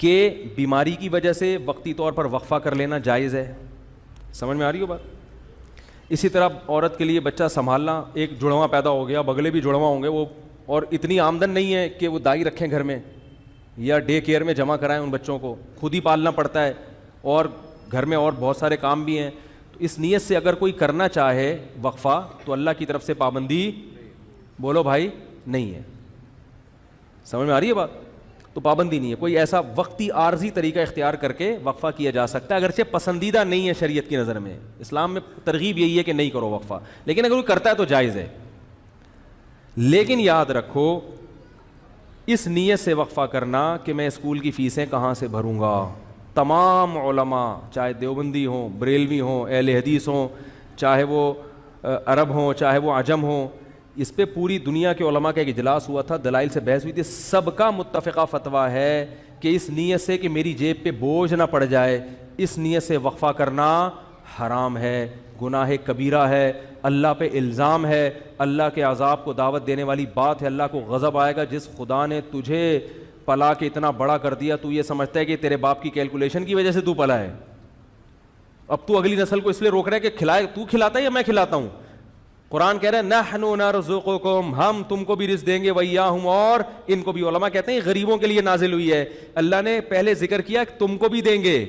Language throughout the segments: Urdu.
کہ بیماری کی وجہ سے وقتی طور پر وقفہ کر لینا جائز ہے. سمجھ میں آ رہی ہو بات؟ اسی طرح عورت کے لیے بچہ سنبھالنا, ایک جڑواں پیدا ہو گیا, بگلے بھی جڑواں ہوں گے وہ, اور اتنی آمدن نہیں ہے کہ وہ دائی رکھیں گھر میں یا ڈے کیئر میں جمع کرائیں ان بچوں کو, خود ہی پالنا پڑتا ہے, اور گھر میں اور بہت سارے کام بھی ہیں. تو اس نیت سے اگر کوئی کرنا چاہے وقفہ تو اللہ کی طرف سے پابندی, بولو بھائی, نہیں ہے. سمجھ میں آ رہی ہے بات؟ تو پابندی نہیں ہے. کوئی ایسا وقتی عارضی طریقہ اختیار کر کے وقفہ کیا جا سکتا ہے, اگرچہ پسندیدہ نہیں ہے شریعت کی نظر میں. اسلام میں ترغیب یہی ہے کہ نہیں کرو وقفہ, لیکن اگر کوئی کرتا ہے تو جائز ہے. لیکن یاد رکھو, اس نیت سے وقفہ کرنا کہ میں اسکول کی فیسیں کہاں سے بھروں گا. تمام علماء, چاہے دیوبندی ہوں, بریلوی ہوں, اہل حدیث ہوں, چاہے وہ عرب ہوں, چاہے وہ عجم ہوں, اس پہ پوری دنیا کے علماء کا ایک اجلاس ہوا تھا, دلائل سے بحث ہوئی تھی. سب کا متفقہ فتویٰ ہے کہ اس نیت سے کہ میری جیب پہ بوجھ نہ پڑ جائے, اس نیت سے وقفہ کرنا حرام ہے, گناہ کبیرہ ہے, اللہ پہ الزام ہے, اللہ کے عذاب کو دعوت دینے والی بات ہے, اللہ کو غضب آئے گا. جس خدا نے تجھے پلا کے اتنا بڑا کر دیا, تو یہ سمجھتا ہے کہ تیرے باپ کی کیلکولیشن کی وجہ سے تو پلا ہے. اب تو اگلی نسل کو اس لیے روک رہا ہے کہ کھلائے, تو کھلاتا ہے یا میں کھلاتا ہوں. قرآن کہہ رہا ہے نحن نرزقکم, ہم تم کو بھی رزق دیں گے, وإیاہم, اور ان کو بھی. علماء کہتے ہیں غریبوں کے لیے نازل ہوئی ہے. اللہ نے پہلے ذکر کیا کہ تم کو بھی دیں گے,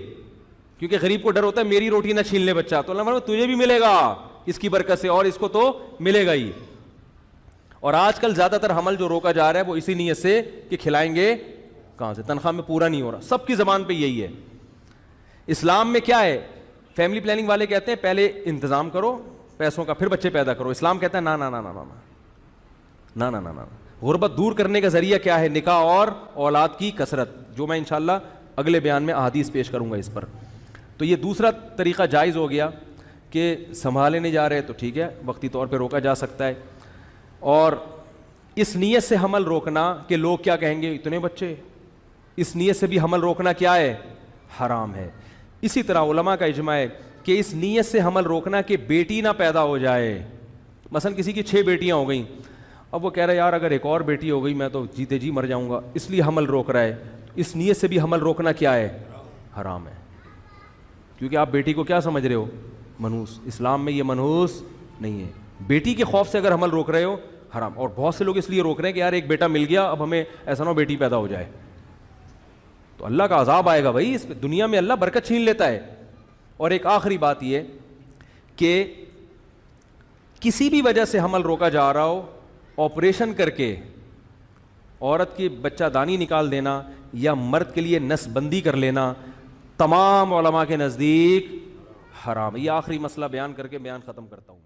کیونکہ غریب کو ڈر ہوتا ہے میری روٹی نہ چھین لے بچہ, تو اللہ فرماتا ہے تجھے بھی ملے گا اس کی برکت سے, اور اس کو تو ملے گا ہی. اور آج کل زیادہ تر حمل جو روکا جا رہا ہے وہ اسی نیت سے کہ کھلائیں گے کہاں سے, تنخواہ میں پورا نہیں ہو رہا. سب کی زبان پہ یہی ہے. اسلام میں کیا ہے, فیملی پلاننگ والے کہتے ہیں پہلے انتظام کرو پیسوں کا, پھر بچے پیدا کرو. اسلام کہتا ہے نا نا نا نا نا نا نا نا نا. غربت دور کرنے کا ذریعہ کیا ہے؟ نکاح اور اولاد کی کثرت, جو میں انشاءاللہ اگلے بیان میں احادیث پیش کروں گا اس پر. تو یہ دوسرا طریقہ جائز ہو گیا کہ سنبھالے نہیں جا رہے تو ٹھیک ہے, وقتی طور پہ روکا جا سکتا ہے. اور اس نیت سے حمل روکنا کہ لوگ کیا کہیں گے, اتنے بچے, اس نیت سے بھی حمل روکنا کیا ہے؟ حرام ہے. اسی طرح علماء کا اجماع ہے کہ اس نیت سے حمل روکنا کہ بیٹی نہ پیدا ہو جائے. مثلا کسی کی 6 بیٹیاں ہو گئیں, اب وہ کہہ رہا ہے یار اگر ایک اور بیٹی ہو گئی میں تو جیتے جی مر جاؤں گا, اس لیے حمل روک رہا ہے. اس نیت سے بھی حمل روکنا کیا ہے؟ حرام ہے. کیونکہ آپ بیٹی کو کیا سمجھ رہے ہو؟ منحوس. اسلام میں یہ منحوس نہیں ہے. بیٹی کے خوف سے اگر حمل روک رہے ہو حرام. اور بہت سے لوگ اس لیے روک رہے ہیں کہ یار ایک بیٹا مل گیا, اب ہمیں ایسا نہ ہو بیٹی پیدا ہو جائے, تو اللہ کا عذاب آئے گا بھائی. اس دنیا میں اللہ برکت چھین لیتا ہے. اور ایک آخری بات یہ کہ کسی بھی وجہ سے حمل روکا جا رہا ہو, آپریشن کر کے عورت کی بچہ دانی نکال دینا یا مرد کے لیے نس بندی کر لینا, تمام علماء کے نزدیک حرام. یہ آخری مسئلہ بیان کر کے بیان ختم کرتا ہوں.